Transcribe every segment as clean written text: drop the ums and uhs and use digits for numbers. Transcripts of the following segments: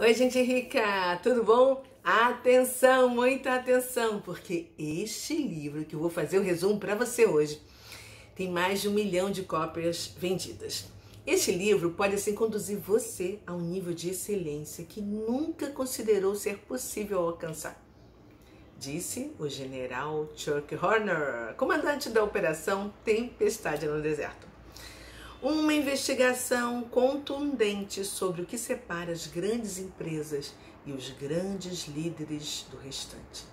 Oi, gente rica, tudo bom? Atenção, muita atenção, porque este livro que eu vou fazer o resumo para você hoje tem mais de 1 milhão de cópias vendidas. Este livro pode assim conduzir você a um nível de excelência que nunca considerou ser possível alcançar. Disse o general Chuck Horner, comandante da Operação Tempestade no Deserto. Uma investigação contundente sobre o que separa as grandes empresas e os grandes líderes do restante.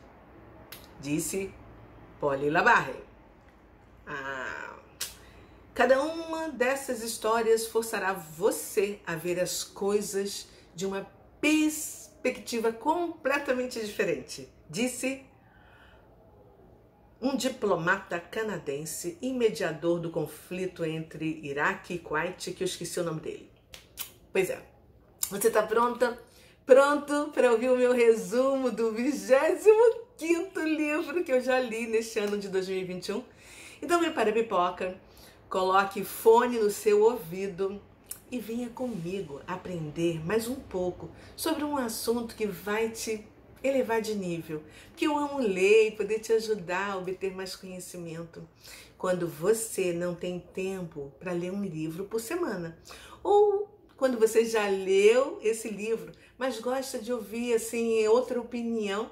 Disse Polly LaBarre. Cada uma dessas histórias forçará você a ver as coisas de uma perspectiva completamente diferente. Disse um diplomata canadense e mediador do conflito entre Iraque e Kuwait, que eu esqueci o nome dele. Pois é, você está pronta? Pronto para ouvir o meu resumo do 25º livro que eu já li neste ano de 2021? Então prepare a pipoca, coloque fone no seu ouvido e venha comigo aprender mais um pouco sobre um assunto que vai te elevar de nível, porque eu amo ler e poder te ajudar a obter mais conhecimento. Quando você não tem tempo para ler um livro por semana, ou quando você já leu esse livro, mas gosta de ouvir assim outra opinião,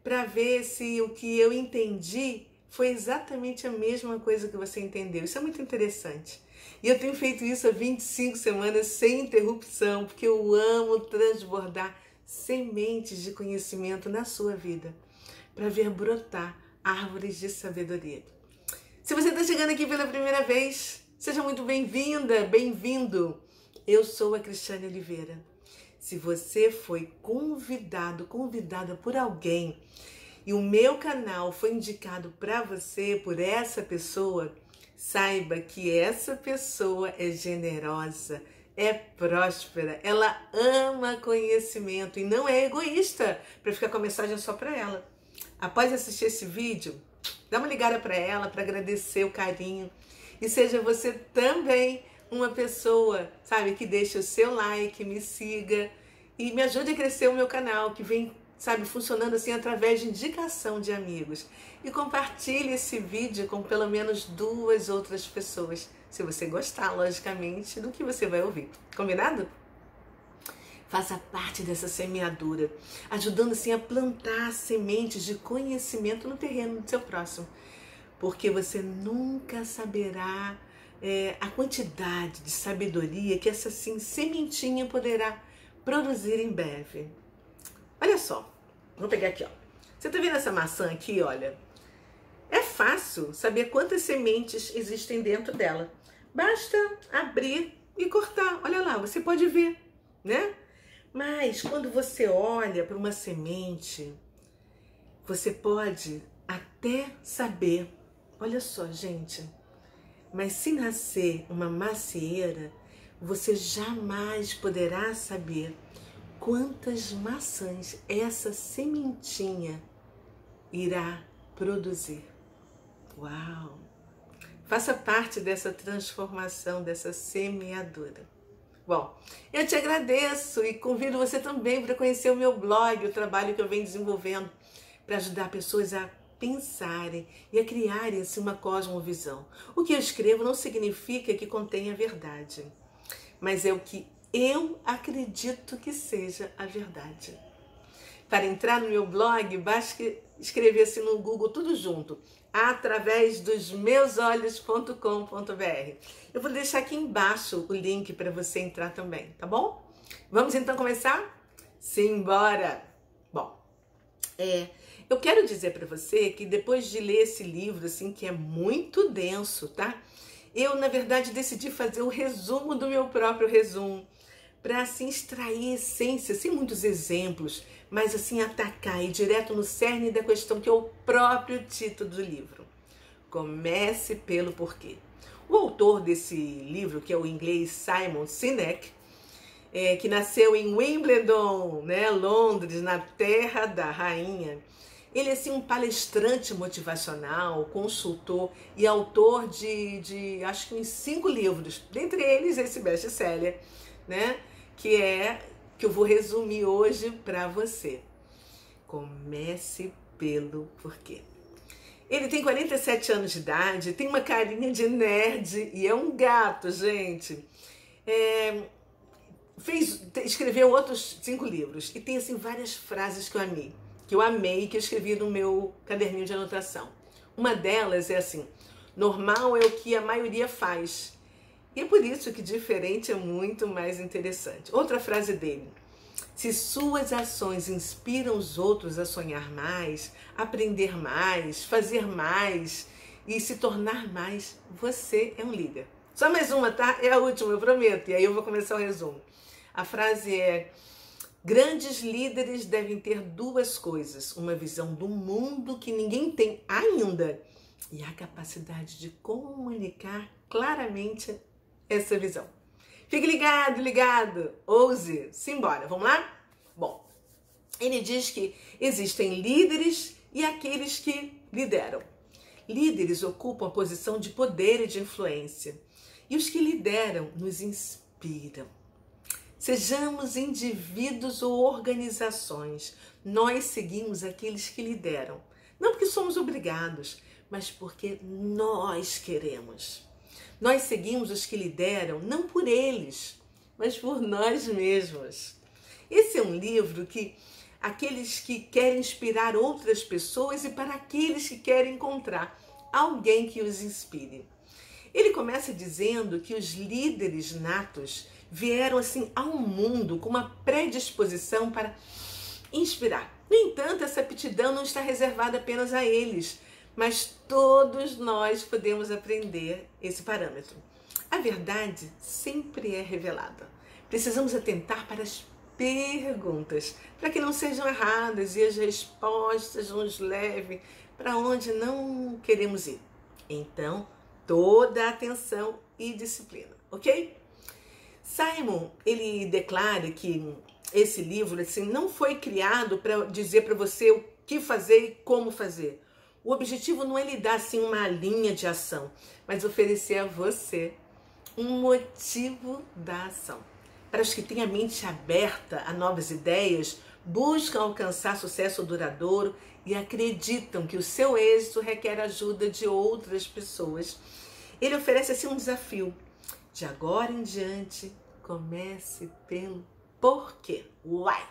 para ver se o que eu entendi foi exatamente a mesma coisa que você entendeu. Isso é muito interessante. E eu tenho feito isso há 25 semanas sem interrupção, porque eu amo transbordar sementes de conhecimento na sua vida, para ver brotar árvores de sabedoria. Se você está chegando aqui pela primeira vez, seja muito bem-vinda, bem-vindo. Eu sou a Cristiane Oliveira. Se você foi convidada por alguém e o meu canal foi indicado para você por essa pessoa, saiba que essa pessoa é generosa, é próspera, ela ama conhecimento e não é egoísta para ficar com a mensagem só para ela. Após assistir esse vídeo, dá uma ligada para ela para agradecer o carinho e seja você também uma pessoa, sabe, que deixa o seu like, me siga e me ajude a crescer o meu canal, que vem, sabe, funcionando assim através de indicação de amigos. E compartilhe esse vídeo com pelo menos 2 outras pessoas, se você gostar, logicamente, do que você vai ouvir. Combinado? Faça parte dessa semeadura, ajudando assim a plantar sementes de conhecimento no terreno do seu próximo. Porque você nunca saberá a quantidade de sabedoria que essa assim, sementinha poderá produzir em breve. Olha só, vou pegar aqui, ó. Você tá vendo essa maçã aqui, olha? É fácil saber quantas sementes existem dentro dela. Basta abrir e cortar. Olha lá, você pode ver, né? Mas quando você olha para uma semente, você pode até saber. Olha só, gente. Mas se nascer uma macieira, você jamais poderá saber quantas maçãs essa sementinha irá produzir. Uau! Faça parte dessa transformação, dessa semeadura. Bom, eu te agradeço e convido você também para conhecer o meu blog, o trabalho que eu venho desenvolvendo para ajudar pessoas a pensarem e a criarem assim, uma cosmovisão. O que eu escrevo não significa que contenha a verdade, mas é o que eu acredito que seja a verdade. Para entrar no meu blog, basta escrever assim no Google tudo junto, através dos meusolhos.com.br. Eu vou deixar aqui embaixo o link para você entrar também, tá bom? Vamos então começar? Simbora! Bom, eu quero dizer para você que depois de ler esse livro, assim, que é muito denso, tá? Eu, na verdade, decidi fazer o resumo do meu próprio resumo, para assim extrair essência, sem muitos exemplos, mas assim atacar e direto no cerne da questão, que é o próprio título do livro. Comece pelo porquê. O autor desse livro, que é o inglês Simon Sinek, que nasceu em Wimbledon, né, Londres, na terra da rainha, ele é assim, um palestrante motivacional, consultor e autor de acho que uns 5 livros, dentre eles esse best-seller, né? Que é que eu vou resumir hoje para você. Comece pelo porquê. Ele tem 47 anos de idade, tem uma carinha de nerd e é um gato, gente. Escreveu outros 5 livros e tem assim várias frases que eu amei, que eu escrevi no meu caderninho de anotação. Uma delas é assim: normal é o que a maioria faz. E é por isso que diferente é muito mais interessante. Outra frase dele: se suas ações inspiram os outros a sonhar mais, aprender mais, fazer mais e se tornar mais, você é um líder. Só mais uma, tá? É a última, eu prometo. E aí eu vou começar o resumo. A frase é: grandes líderes devem ter 2 coisas. Uma visão do mundo que ninguém tem ainda e a capacidade de comunicar claramente essa visão. Fique ligado, ouse, simbora, vamos lá? Bom, ele diz que existem líderes e aqueles que lideram. Líderes ocupam a posição de poder e de influência, e os que lideram nos inspiram. Sejamos indivíduos ou organizações, nós seguimos aqueles que lideram, não porque somos obrigados, mas porque nós queremos. Nós seguimos os que lideram não por eles, mas por nós mesmos. Esse é um livro que aqueles que querem inspirar outras pessoas e para aqueles que querem encontrar alguém que os inspire. Ele começa dizendo que os líderes natos vieram assim ao mundo com uma predisposição para inspirar. No entanto, essa aptidão não está reservada apenas a eles, mas todos nós podemos aprender esse parâmetro. A verdade sempre é revelada. Precisamos atentar para as perguntas, para que não sejam erradas e as respostas nos levem para onde não queremos ir. Então, toda a atenção e disciplina, ok? Simon, ele declara que esse livro assim, não foi criado para dizer para você o que fazer e como fazer. O objetivo não é lhe dar assim, uma linha de ação, mas oferecer a você um motivo da ação. Para os que têm a mente aberta a novas ideias, buscam alcançar sucesso duradouro e acreditam que o seu êxito requer a ajuda de outras pessoas. Ele oferece assim um desafio. De agora em diante, comece pelo porquê. Uai!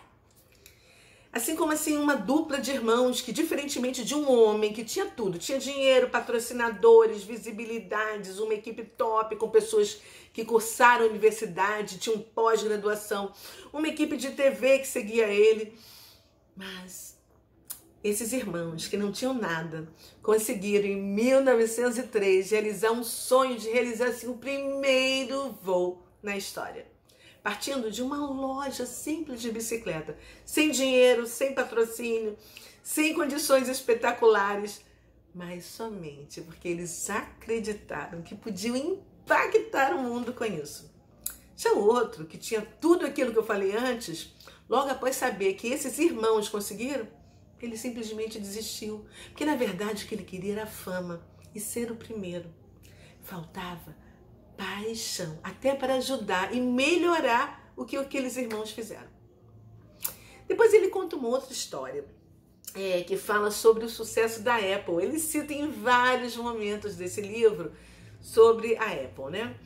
Assim como assim uma dupla de irmãos que, diferentemente de um homem que tinha tudo, tinha dinheiro, patrocinadores, visibilidades, uma equipe top com pessoas que cursaram a universidade, tinham pós-graduação, uma equipe de TV que seguia ele. Mas esses irmãos que não tinham nada conseguiram em 1903 realizar um sonho de realizar assim, o primeiro voo na história. Partindo de uma loja simples de bicicleta, sem dinheiro, sem patrocínio, sem condições espetaculares, mas somente porque eles acreditaram que podiam impactar o mundo com isso. Já o outro, que tinha tudo aquilo que eu falei antes, logo após saber que esses irmãos conseguiram, ele simplesmente desistiu, porque na verdade o que ele queria era fama e ser o primeiro. Faltava paixão, até para ajudar e melhorar o que aqueles irmãos fizeram. Depois ele conta uma outra história, que fala sobre o sucesso da Apple. Ele cita em vários momentos desse livro sobre a Apple, né?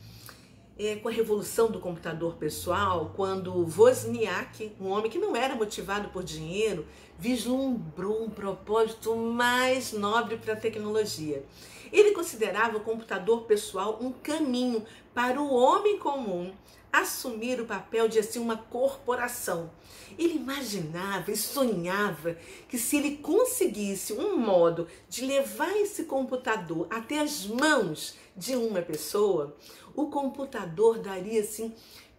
Com a revolução do computador pessoal, quando Wozniak, um homem que não era motivado por dinheiro, vislumbrou um propósito mais nobre para a tecnologia. Ele considerava o computador pessoal um caminho para o homem comum assumir o papel de assim, uma corporação. Ele imaginava e sonhava que se ele conseguisse um modo de levar esse computador até as mãos de uma pessoa, o computador daria assim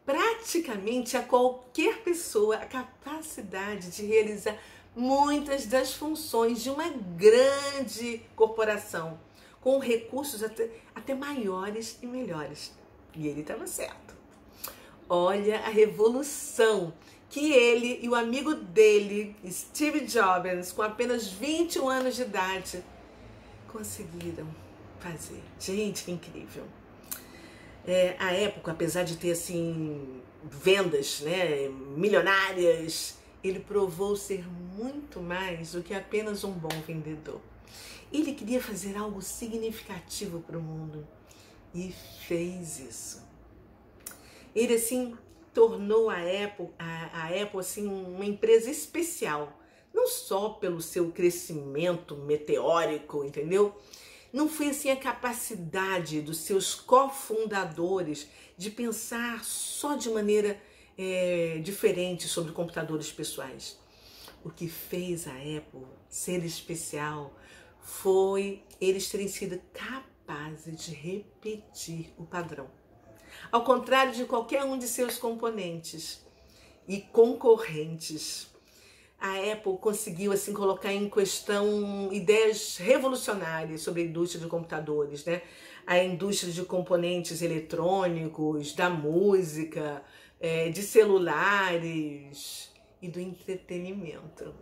praticamente a qualquer pessoa a capacidade de realizar muitas das funções de uma grande corporação, com recursos até maiores e melhores. E ele estava certo. Olha a revolução que ele e o amigo dele, Steve Jobs, com apenas 21 anos de idade, conseguiram fazer. Gente, que incrível. A época, apesar de ter assim vendas, né, milionárias. Ele provou ser muito mais do que apenas um bom vendedor. Ele queria fazer algo significativo para o mundo e fez isso. Ele assim tornou a Apple assim uma empresa especial, não só pelo seu crescimento meteórico, entendeu? Não foi assim a capacidade dos seus cofundadores de pensar só de maneira diferente sobre computadores pessoais. O que fez a Apple ser especial foi eles terem sido capazes de repetir o padrão. Ao contrário de qualquer um de seus componentes e concorrentes, a Apple conseguiu assim colocar em questão ideias revolucionárias sobre a indústria de computadores, né? A indústria de componentes eletrônicos, da música, de celulares e do entretenimento.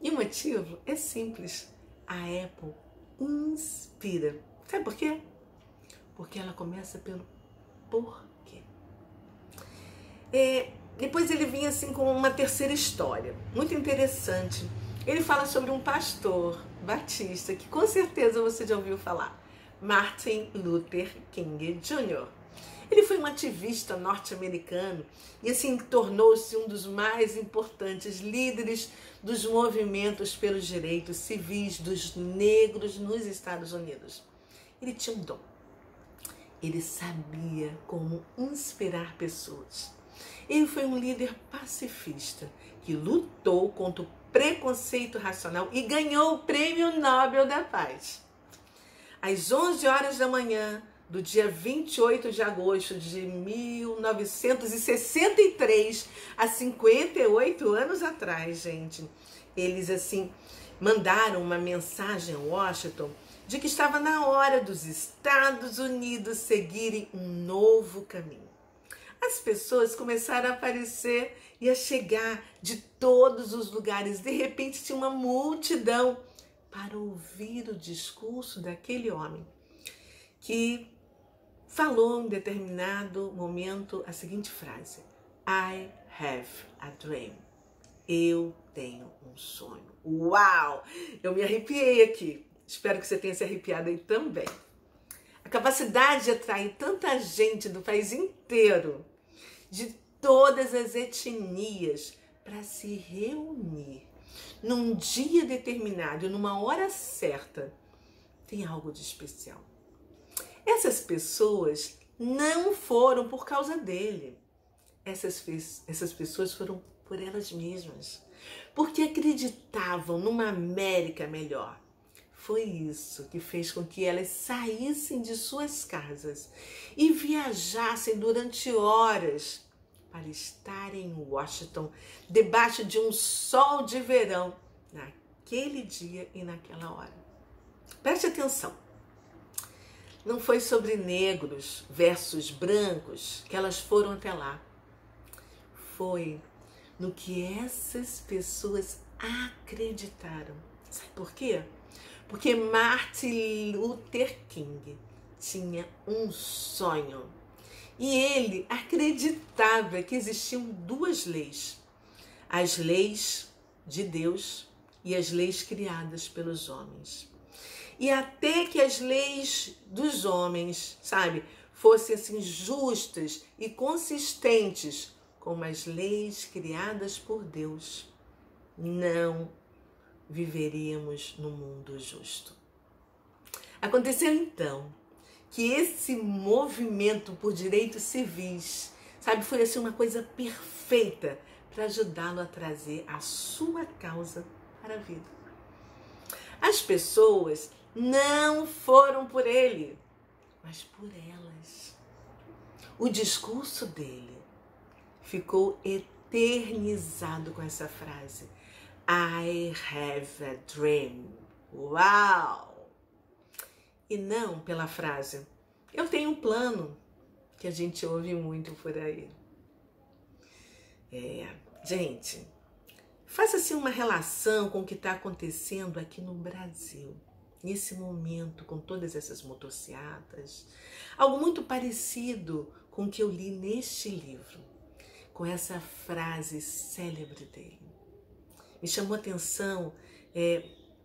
E o motivo é simples. A Apple inspira. Sabe por quê? Porque ela começa pelo porquê. Depois ele vinha assim com uma terceira história, muito interessante. Ele fala sobre um pastor batista, que com certeza você já ouviu falar, Martin Luther King Jr. Ele foi um ativista norte-americano e assim tornou-se um dos mais importantes líderes dos movimentos pelos direitos civis dos negros nos Estados Unidos. Ele tinha um dom. Ele sabia como inspirar pessoas. Ele foi um líder pacifista que lutou contra o preconceito racial e ganhou o Prêmio Nobel da Paz. Às 11 horas da manhã do dia 28 de agosto de 1963, há 58 anos atrás, gente, eles assim mandaram uma mensagem a Washington de que estava na hora dos Estados Unidos seguirem um novo caminho. As pessoas começaram a aparecer e a chegar de todos os lugares. De repente tinha uma multidão para ouvir o discurso daquele homem que falou em determinado momento a seguinte frase: I have a dream. Eu tenho um sonho. Uau! Eu me arrepiei aqui. Espero que você tenha se arrepiado aí também. A capacidade de atrair tanta gente do país inteiro, de todas as etnias, para se reunir num dia determinado, numa hora certa, tem algo de especial. Essas pessoas não foram por causa dele. Essas pessoas foram por elas mesmas, porque acreditavam numa América melhor. Foi isso que fez com que elas saíssem de suas casas e viajassem durante horas para estar em Washington, debaixo de um sol de verão, naquele dia e naquela hora. Preste atenção. Não foi sobre negros versus brancos que elas foram até lá. Foi no que essas pessoas acreditaram. Sabe por quê? Porque Martin Luther King tinha um sonho. E ele acreditava que existiam duas leis. As leis de Deus e as leis criadas pelos homens. E até que as leis dos homens, sabe, fossem assim justas e consistentes como as leis criadas por Deus, não viveríamos num mundo justo. Aconteceu então que esse movimento por direitos civis, sabe, foi assim uma coisa perfeita para ajudá-lo a trazer a sua causa para a vida. As pessoas não foram por ele, mas por elas. O discurso dele ficou eternizado com essa frase: I have a dream. Uau! E não pela frase eu tenho um plano, que a gente ouve muito por aí. Gente, faça assim uma relação com o que está acontecendo aqui no Brasil, nesse momento, com todas essas motociatas. Algo muito parecido com o que eu li neste livro. com essa frase célebre dele. Me chamou a atenção,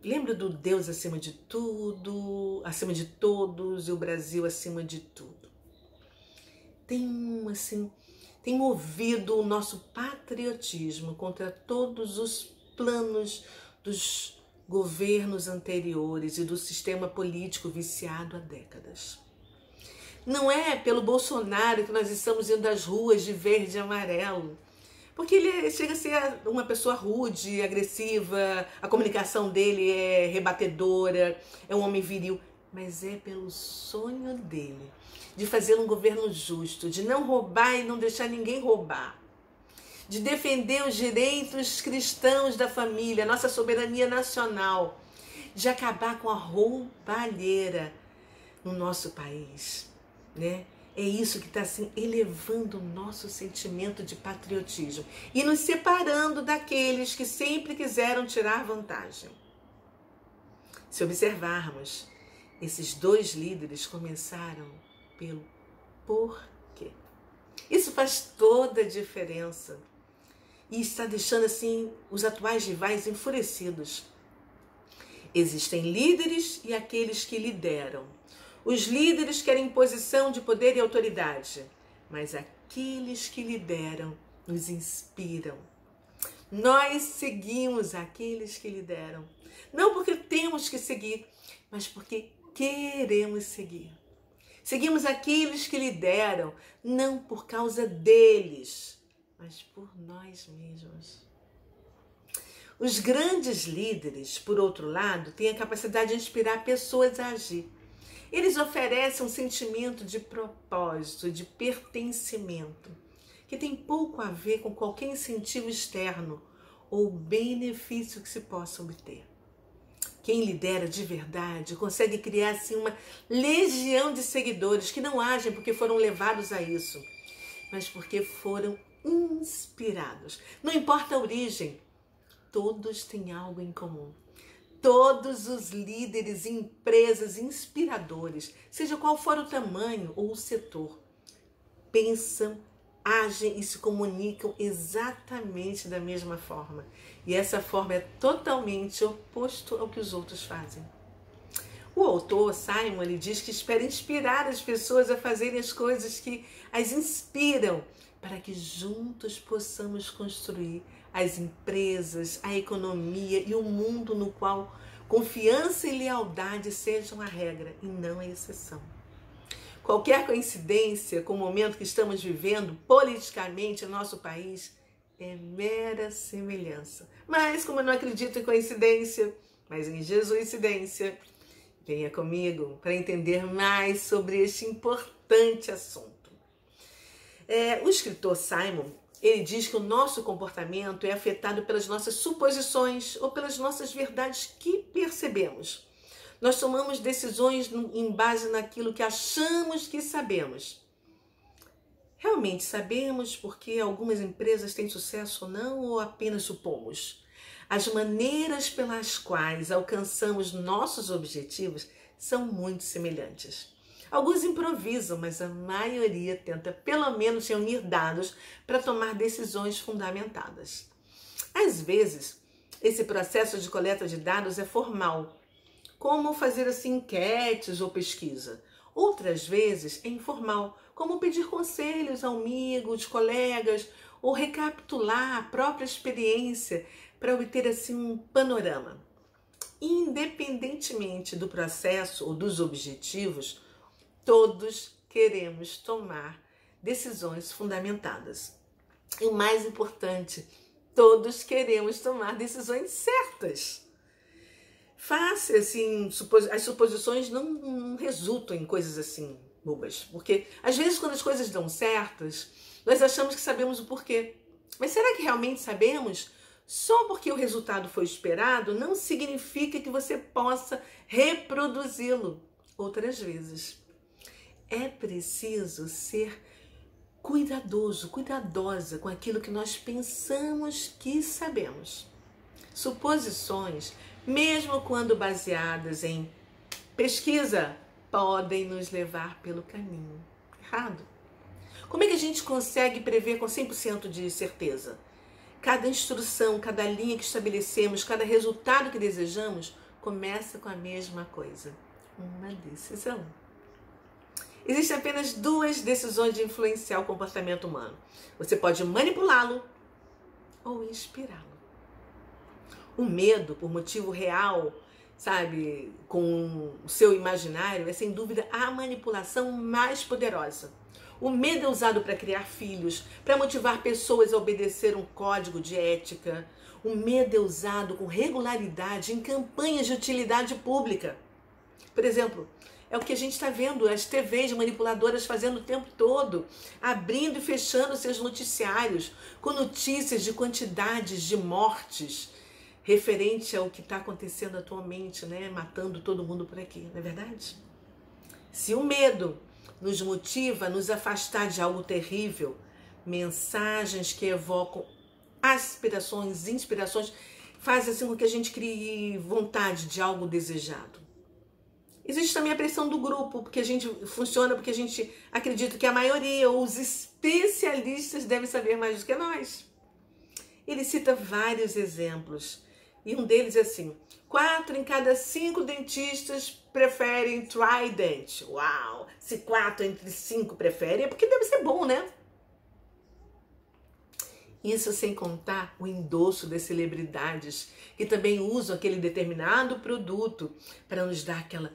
lembra do Deus acima de tudo, acima de todos e o Brasil acima de tudo. Tem movido o nosso patriotismo contra todos os planos dos governos anteriores e do sistema político viciado há décadas. Não é pelo Bolsonaro que nós estamos indo às ruas de verde e amarelo, porque ele chega a ser uma pessoa rude, agressiva, a comunicação dele é rebatedora, é um homem viril, mas é pelo sonho dele de fazer um governo justo, de não roubar e não deixar ninguém roubar, de defender os direitos cristãos da família, nossa soberania nacional, de acabar com a roubalheira no nosso país, né? É isso que está assim, elevando o nosso sentimento de patriotismo e nos separando daqueles que sempre quiseram tirar vantagem. Se observarmos, esses dois líderes começaram pelo porquê. Isso faz toda a diferença e está deixando assim os atuais rivais enfurecidos. Existem líderes e aqueles que lideram. Os líderes querem posição de poder e autoridade, mas aqueles que lideram nos inspiram. Nós seguimos aqueles que lideram, não porque temos que seguir, mas porque queremos seguir. Seguimos aqueles que lideram, não por causa deles, mas por nós mesmos. Os grandes líderes, por outro lado, têm a capacidade de inspirar pessoas a agir. Eles oferecem um sentimento de propósito, de pertencimento, que tem pouco a ver com qualquer incentivo externo ou benefício que se possa obter. Quem lidera de verdade consegue criar assim uma legião de seguidores que não agem porque foram levados a isso, mas porque foram inspirados. Não importa a origem, todos têm algo em comum. Todos os líderes e empresas inspiradores, seja qual for o tamanho ou o setor, pensam, agem e se comunicam exatamente da mesma forma. E essa forma é totalmente oposto ao que os outros fazem. O autor Simon, ele diz que espera inspirar as pessoas a fazerem as coisas que as inspiram, para que juntos possamos construir as empresas, a economia e o mundo no qual confiança e lealdade sejam a regra e não a exceção. Qualquer coincidência com o momento que estamos vivendo politicamente no nosso país é mera semelhança. Mas como eu não acredito em coincidência, mas em jesuicidência, venha comigo para entender mais sobre este importante assunto. O escritor Simon, ele diz que o nosso comportamento é afetado pelas nossas suposições ou pelas nossas verdades que percebemos. Nós tomamos decisões em base naquilo que achamos que sabemos. Realmente sabemos porque algumas empresas têm sucesso ou não, ou apenas supomos? As maneiras pelas quais alcançamos nossos objetivos são muito semelhantes. Alguns improvisam, mas a maioria tenta pelo menos reunir dados para tomar decisões fundamentadas. Às vezes, esse processo de coleta de dados é formal, como fazer assim enquetes ou pesquisa. Outras vezes é informal, como pedir conselhos a amigos, colegas, ou recapitular a própria experiência para obter assim um panorama. Independentemente do processo ou dos objetivos, todos queremos tomar decisões fundamentadas. E o mais importante, todos queremos tomar decisões certas. Fácil, assim, as suposições não resultam em coisas assim bobas. Porque, às vezes, quando as coisas dão certas, nós achamos que sabemos o porquê. Mas será que realmente sabemos? Só porque o resultado foi esperado, não significa que você possa reproduzi-lo outras vezes. É preciso ser cuidadoso, cuidadosa com aquilo que nós pensamos que sabemos. Suposições, mesmo quando baseadas em pesquisa, podem nos levar pelo caminho errado. Como é que a gente consegue prever com 100% de certeza? Cada instrução, cada linha que estabelecemos, cada resultado que desejamos, começa com a mesma coisa: uma decisão. Existem apenas 2 decisões de influenciar o comportamento humano. Você pode manipulá-lo ou inspirá-lo. O medo, por motivo real, sabe, com o seu imaginário, é sem dúvida a manipulação mais poderosa. O medo é usado para criar filhos, para motivar pessoas a obedecer um código de ética. O medo é usado com regularidade em campanhas de utilidade pública. Por exemplo, é o que a gente está vendo, as TVs manipuladoras fazendo o tempo todo, abrindo e fechando seus noticiários, com notícias de quantidades de mortes, referente ao que está acontecendo atualmente, né? Matando todo mundo por aqui, não é verdade? Se o medo nos motiva a nos afastar de algo terrível, mensagens que evocam aspirações, inspirações, fazem assim com que a gente crie vontade de algo desejado. Existe também a pressão do grupo, porque a gente funciona porque a gente acredita que a maioria, ou os especialistas, devem saber mais do que nós. Ele cita vários exemplos, e um deles é assim: 4 em cada 5 dentistas preferem Trident. Uau! Se 4 entre 5 preferem, é porque deve ser bom, né? Isso sem contar o endosso das celebridades, que também usam aquele determinado produto para nos dar aquela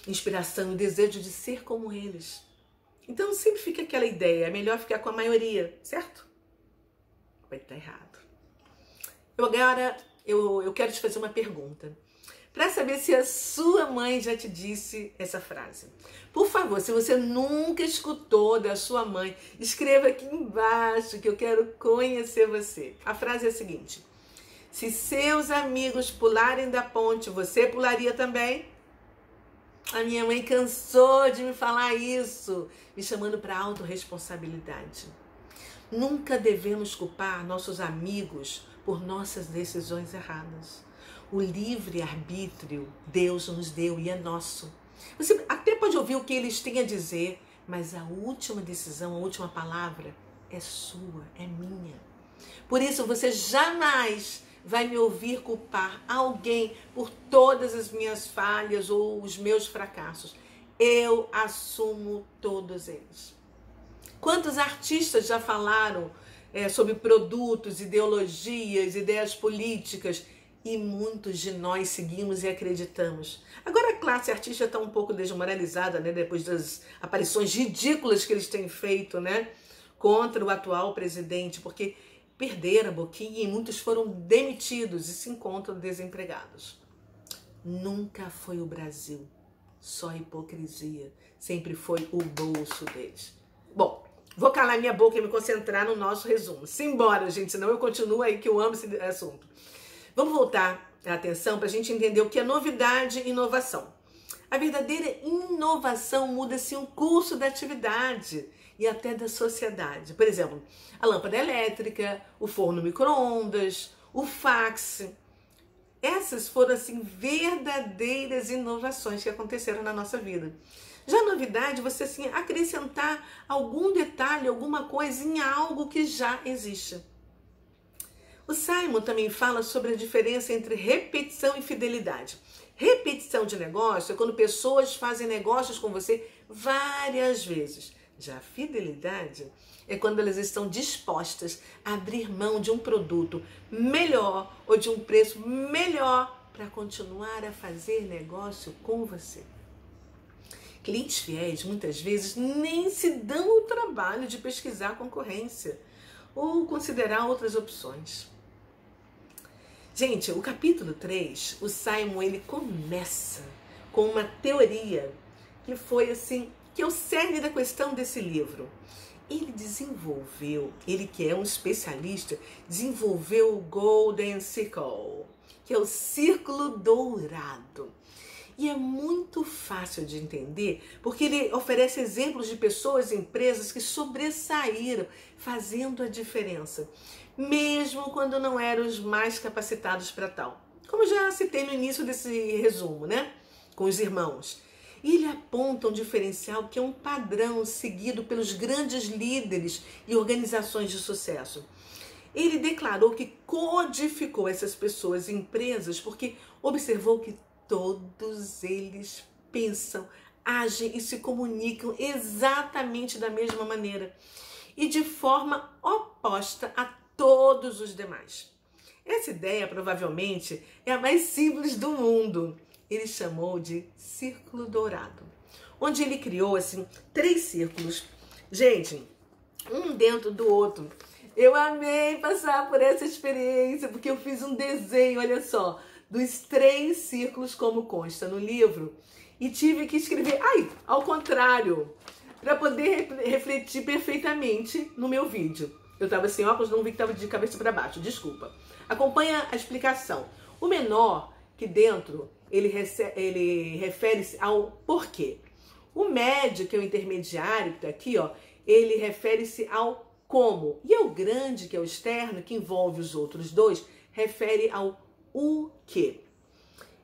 inspiração e desejo de ser como eles. Então sempre fica aquela ideia, é melhor ficar com a maioria, certo? Vai estar errado. Agora eu quero te fazer uma pergunta, para saber se a sua mãe já te disse essa frase. Por favor, se você nunca escutou da sua mãe, escreva aqui embaixo que eu quero conhecer você. A frase é a seguinte: se seus amigos pularem da ponte, você pularia também? A minha mãe cansou de me falar isso, me chamando para autorresponsabilidade. Nunca devemos culpar nossos amigos por nossas decisões erradas. O livre-arbítrio Deus nos deu e é nosso. Você até pode ouvir o que eles têm a dizer, mas a última decisão, a última palavra é sua, é minha. Por isso você jamais vai me ouvir culpar alguém por todas as minhas falhas ou os meus fracassos. Eu assumo todos eles. Quantos artistas já falaram sobre produtos, ideologias, ideias políticas, e muitos de nós seguimos e acreditamos. Agora a classe artística está um pouco desmoralizada, né, depois das aparições ridículas que eles têm feito, né, contra o atual presidente, porque perderam a boquinha e muitos foram demitidos e se encontram desempregados. Nunca foi o Brasil, só hipocrisia, sempre foi o bolso deles. Bom, vou calar minha boca e me concentrar no nosso resumo. Simbora, gente, senão eu continuo aí que eu amo esse assunto. Vamos voltar a atenção para a gente entender o que é novidade e inovação. A verdadeira inovação muda-se o curso da atividade e até da sociedade. Por exemplo, a lâmpada elétrica, o forno micro-ondas, o fax. Essas foram assim verdadeiras inovações que aconteceram na nossa vida. Já a novidade, você assim acrescentar algum detalhe, alguma coisa em algo que já existe. O Simon também fala sobre a diferença entre repetição e fidelidade. Repetição de negócio é quando pessoas fazem negócios com você várias vezes. Já a fidelidade é quando elas estão dispostas a abrir mão de um produto melhor ou de um preço melhor para continuar a fazer negócio com você. Clientes fiéis, muitas vezes, nem se dão o trabalho de pesquisar a concorrência ou considerar outras opções. Gente, o capítulo 3, o Simon, ele começa com uma teoria que foi assim, que é o cerne da questão desse livro. Ele desenvolveu, ele que é um especialista, desenvolveu o Golden Circle, que é o círculo dourado. E é muito fácil de entender, porque ele oferece exemplos de pessoas e empresas que sobressaíram, fazendo a diferença, mesmo quando não eram os mais capacitados para tal. Como já citei no início desse resumo, né? Com os irmãos. E ele aponta um diferencial que é um padrão seguido pelos grandes líderes e organizações de sucesso. Ele declarou que codificou essas pessoas e empresas porque observou que todos eles pensam, agem e se comunicam exatamente da mesma maneira e de forma oposta a todos os demais. Essa ideia provavelmente é a mais simples do mundo. Ele chamou de Círculo Dourado, onde ele criou assim 3 círculos. Gente, um dentro do outro. Eu amei passar por essa experiência, porque eu fiz um desenho, olha só, dos 3 círculos como consta no livro, e tive que escrever, ao contrário, para poder refletir perfeitamente no meu vídeo. Eu estava sem óculos, não vi que estava de cabeça para baixo, desculpa. Acompanha a explicação. O menor, que dentro, ele refere-se ao porquê. O médio, que é o intermediário, que está aqui, ó, ele refere-se ao como. E o grande, que é o externo, que envolve os outros 2, refere ao o quê.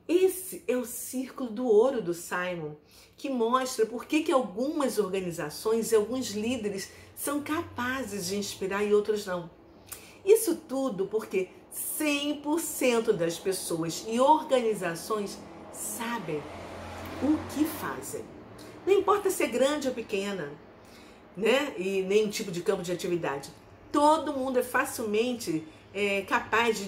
Esse é o círculo do ouro do Simon, que mostra por que algumas organizações e alguns líderes são capazes de inspirar e outros não. Isso tudo porque 100% das pessoas e organizações sabem o que fazem. Não importa se é grande ou pequena, né? E nem o tipo de campo de atividade. Todo mundo é facilmente capaz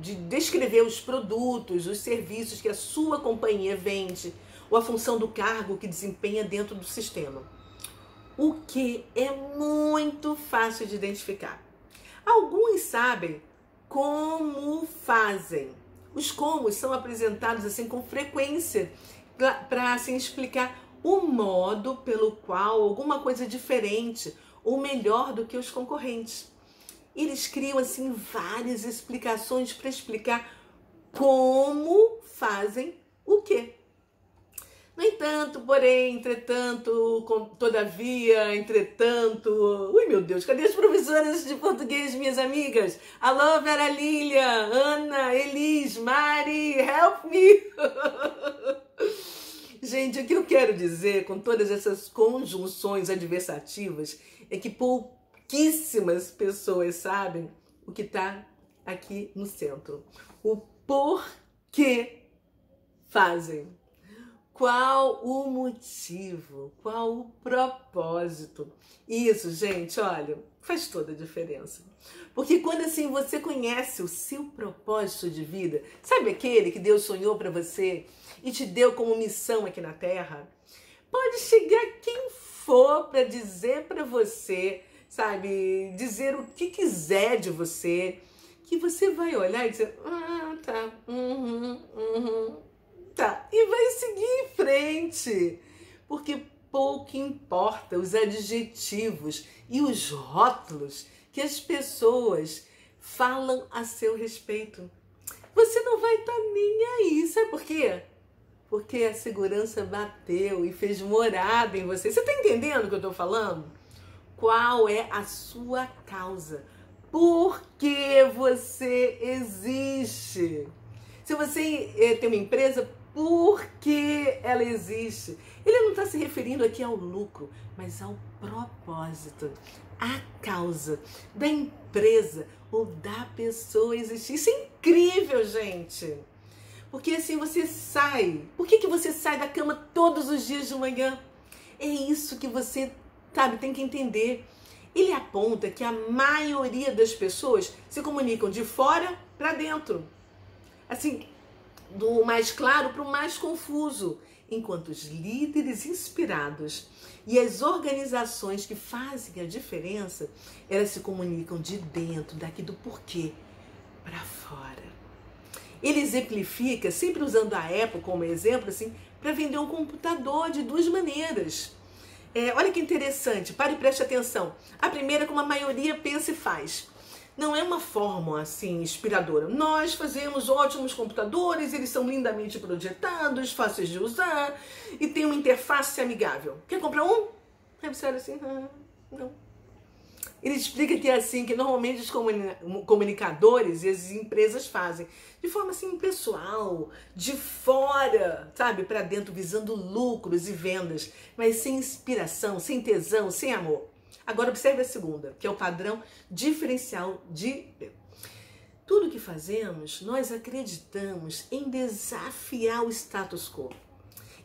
de descrever os produtos, os serviços que a sua companhia vende, ou a função do cargo que desempenha dentro do sistema. O que é muito fácil de identificar. Alguns sabem como fazem. Os comos são apresentados assim com frequência para assim, explicar o modo pelo qual alguma coisa é diferente ou melhor do que os concorrentes. Eles criam assim várias explicações para explicar como fazem o quê. No entanto, porém, entretanto, todavia, entretanto... Ui, meu Deus, cadê as professoras de português, minhas amigas? Alô, Vera Lília, Ana, Elis, Mari, help me! Gente, o que eu quero dizer com todas essas conjunções adversativas é que pouquíssimas pessoas sabem o que está aqui no centro. O porquê fazem. Qual o motivo? Qual o propósito? Isso, gente, olha, faz toda a diferença. Porque quando assim você conhece o seu propósito de vida, sabe aquele que Deus sonhou para você e te deu como missão aqui na Terra? Pode chegar quem for para dizer para você, sabe, dizer o que quiser de você, que você vai olhar e dizer, tá, tá, e vai seguir em frente, porque pouco importa os adjetivos e os rótulos que as pessoas falam a seu respeito. Você não vai estar nem aí, sabe por quê? Porque a segurança bateu e fez morada em você. Você está entendendo o que eu estou falando? Qual é a sua causa? Por que você existe? Se você tem uma empresa, por que ela existe? Ele não está se referindo aqui ao lucro, mas ao propósito, à causa da empresa ou da pessoa existir. Isso é incrível, gente! Porque assim você sai. Por que você sai da cama todos os dias de manhã? É isso que você, sabe, tem que entender. Ele aponta que a maioria das pessoas se comunicam de fora para dentro. Assim, do mais claro para o mais confuso. Enquanto os líderes inspirados e as organizações que fazem a diferença, elas se comunicam de dentro, daqui do porquê, para fora. Ele exemplifica, sempre usando a Apple como exemplo, assim, para vender um computador de 2 maneiras. Olha que interessante, pare e preste atenção. A primeira, como a maioria pensa e faz. Não é uma fórmula assim inspiradora. Nós fazemos ótimos computadores, eles são lindamente projetados, fáceis de usar e tem uma interface amigável. Quer comprar um? Aí você olha assim, não. Ele explica que é assim que normalmente os comunicadores e as empresas fazem, de forma assim pessoal, de fora, sabe, para dentro, visando lucros e vendas, mas sem inspiração, sem tesão, sem amor. Agora observe a segunda, que é o padrão diferencial de... Tudo que fazemos, nós acreditamos em desafiar o status quo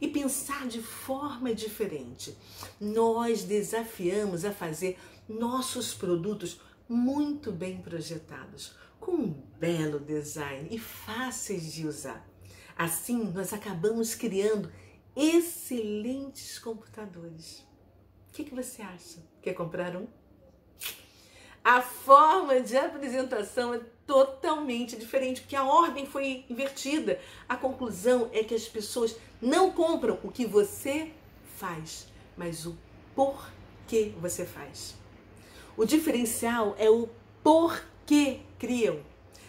e pensar de forma diferente. Nós desafiamos a fazer nossos produtos muito bem projetados, com um belo design e fáceis de usar. Assim, nós acabamos criando excelentes computadores. O que você acha? Quer comprar um? A forma de apresentação é totalmente diferente, porque a ordem foi invertida. A conclusão é que as pessoas não compram o que você faz, mas o porquê você faz. O diferencial é o porquê criam.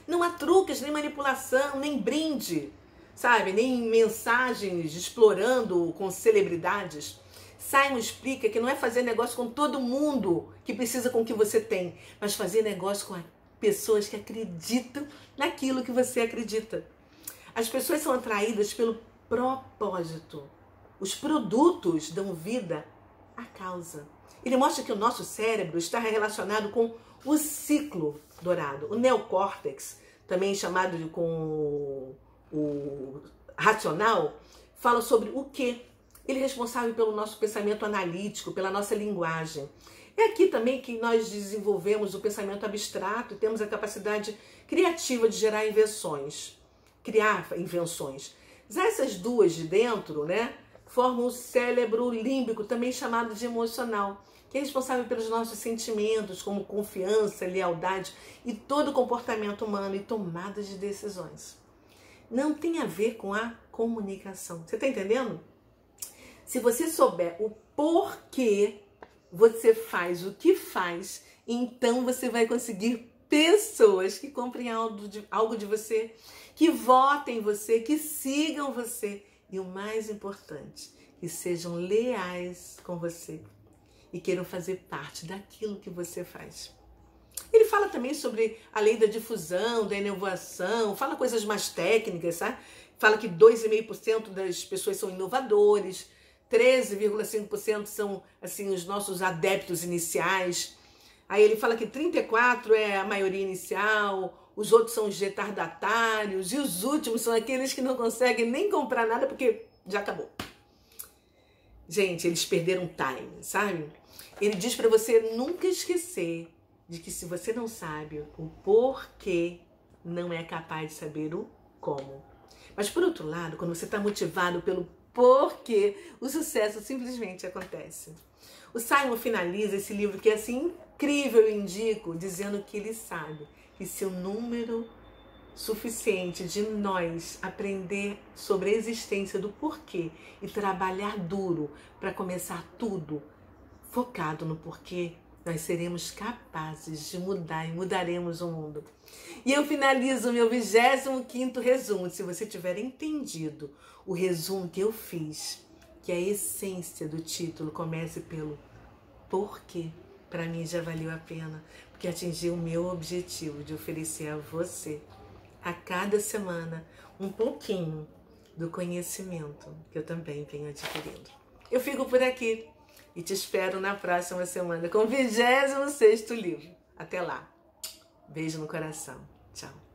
Não há truques, nem manipulação, nem brinde, sabe? Nem mensagens explorando com celebridades. Simon explica que não é fazer negócio com todo mundo que precisa com o que você tem, mas fazer negócio com pessoas que acreditam naquilo que você acredita. As pessoas são atraídas pelo propósito. Os produtos dão vida à causa. Ele mostra que o nosso cérebro está relacionado com o ciclo dourado. O neocórtex, também chamado de com o racional, fala sobre o quê? Ele é responsável pelo nosso pensamento analítico, pela nossa linguagem. É aqui também que nós desenvolvemos o pensamento abstrato e temos a capacidade criativa de gerar invenções, criar invenções. Já essas duas de dentro, né, formam o cérebro límbico, também chamado de emocional, que é responsável pelos nossos sentimentos, como confiança, lealdade e todo o comportamento humano e tomada de decisões. Não tem a ver com a comunicação. Você está entendendo? Se você souber o porquê você faz o que faz, então você vai conseguir pessoas que comprem algo de você, que votem em você, que sigam você e o mais importante, que sejam leais com você e queiram fazer parte daquilo que você faz. Ele fala também sobre a lei da difusão, da inovação, fala coisas mais técnicas, sabe? Fala que 2,5% das pessoas são inovadores, 13,5% são assim os nossos adeptos iniciais. Aí ele fala que 34% é a maioria inicial, os outros são os retardatários e os últimos são aqueles que não conseguem nem comprar nada porque já acabou. Gente, eles perderam time, sabe? Ele diz para você nunca esquecer de que se você não sabe o porquê, não é capaz de saber o como. Mas por outro lado, quando você está motivado pelo porquê, o sucesso simplesmente acontece. O Simon finaliza esse livro que é assim incrível, eu indico, dizendo que ele sabe que se o número suficiente de nós aprender sobre a existência do porquê e trabalhar duro para começar tudo focado no porquê, nós seremos capazes de mudar e mudaremos o mundo. E eu finalizo o meu 25º resumo. Se você tiver entendido o resumo que eu fiz, que a essência do título comece pelo porquê, para mim já valeu a pena, porque atingiu o meu objetivo de oferecer a você, a cada semana, um pouquinho do conhecimento que eu também venho adquirindo. Eu fico por aqui e te espero na próxima semana com o 26º livro. Até lá. Beijo no coração. Tchau.